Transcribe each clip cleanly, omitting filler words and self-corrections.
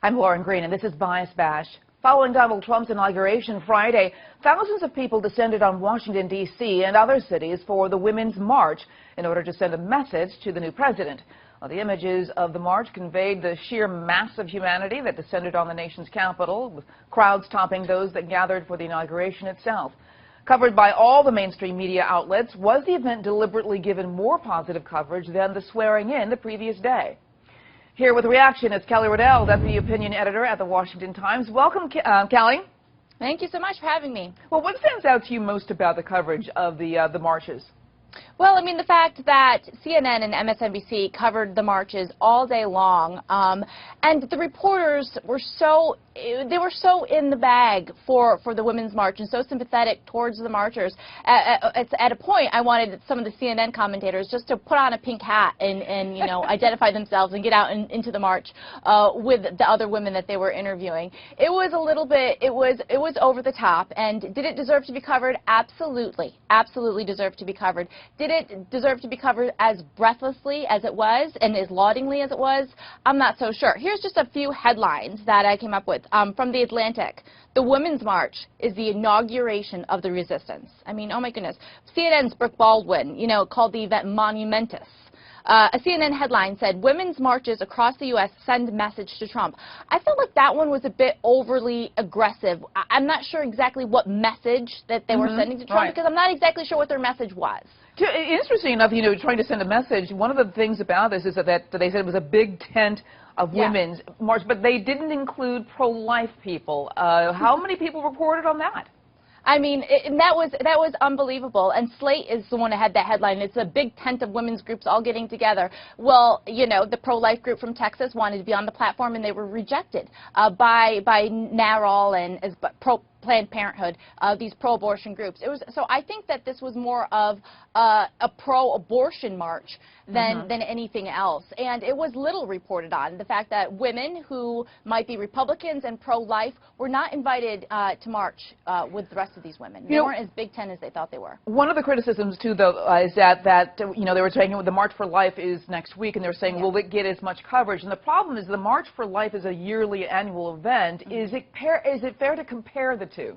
I'm Lauren Green, and this is Bias Bash. Following Donald Trump's inauguration Friday, thousands of people descended on Washington, D.C. and other cities for the Women's March in order to send a message to the new president. Well, the images of the march conveyed the sheer mass of humanity that descended on the nation's capital, with crowds topping those that gathered for the inauguration itself. Covered by all the mainstream media outlets, was the event deliberately given more positive coverage than the swearing-in the previous day? Here with a reaction is Kelly Riddell, Deputy Opinion Editor at the Washington Times. Welcome, Kelly. Thank you so much for having me. Well, what stands out to you most about the coverage of the marches? Well, I mean, the fact that CNN and MSNBC covered the marches all day long, and the reporters were so in the bag for the Women's March and so sympathetic towards the marchers. At a point, I wanted some of the CNN commentators just to put on a pink hat and you know, identify themselves and get out into the march with the other women that they were interviewing. It was a little bit, it was over the top. And did it deserve to be covered? Absolutely. Absolutely deserved to be covered. Did it deserve to be covered as breathlessly as it was and as laudingly as it was? I'm not so sure. Here's just a few headlines that I came up with from The Atlantic. The Women's March is the inauguration of the resistance. I mean, oh my goodness. CNN's Brooke Baldwin, you know, called the event monumentous. A CNN headline said, women's marches across the U.S. send message to Trump. I felt like that one was a bit overly aggressive. I'm not sure exactly what message that they were sending to Trump, because I'm not exactly sure what their message was. Interesting enough, you know, trying to send a message, one of the things about this is that they said it was a big tent of women's march, but they didn't include pro-life people. How many people reported on that? I mean, that was unbelievable. And Slate is the one that had that headline. It's a big tent of women's groups all getting together. Well, you know, the pro-life group from Texas wanted to be on the platform, and they were rejected by NARAL and as Planned Parenthood, these pro-abortion groups. So I think that this was more of a pro-abortion march than anything else. And it was little reported on. The fact that women who might be Republicans and pro-life were not invited to march with the rest of these women. They weren't as big tent as they thought they were. One of the criticisms, too, though, is that you know, they were saying the March for Life is next week, and they were saying, will it get as much coverage? And the problem is the March for Life is a yearly annual event. Is it fair to compare the two?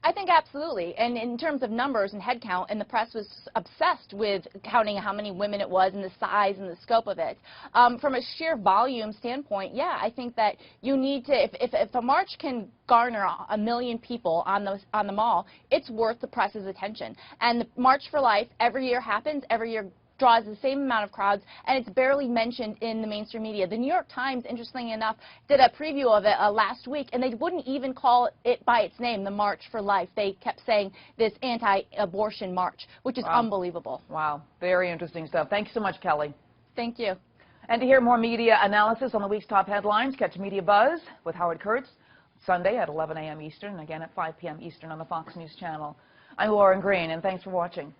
I think absolutely. And in terms of numbers and head count, and the press was obsessed with counting how many women it was and the size and the scope of it. From a sheer volume standpoint, yeah, I think that you need to, if a march can garner 1 million people on the mall, it's worth the press's attention. And the March for Life every year happens, every year draws the same amount of crowds, and it's barely mentioned in the mainstream media. The New York Times, interestingly enough, did a preview of it last week, and they wouldn't even call it by its name, the March for Life. They kept saying this anti-abortion march, which is unbelievable. Wow. Very interesting stuff. Thank you so much, Kelly. Thank you. And to hear more media analysis on the week's top headlines, catch Media Buzz with Howard Kurtz Sunday at 11 a.m. Eastern, and again at 5 p.m. Eastern on the Fox News Channel. I'm Lauren Green, and thanks for watching.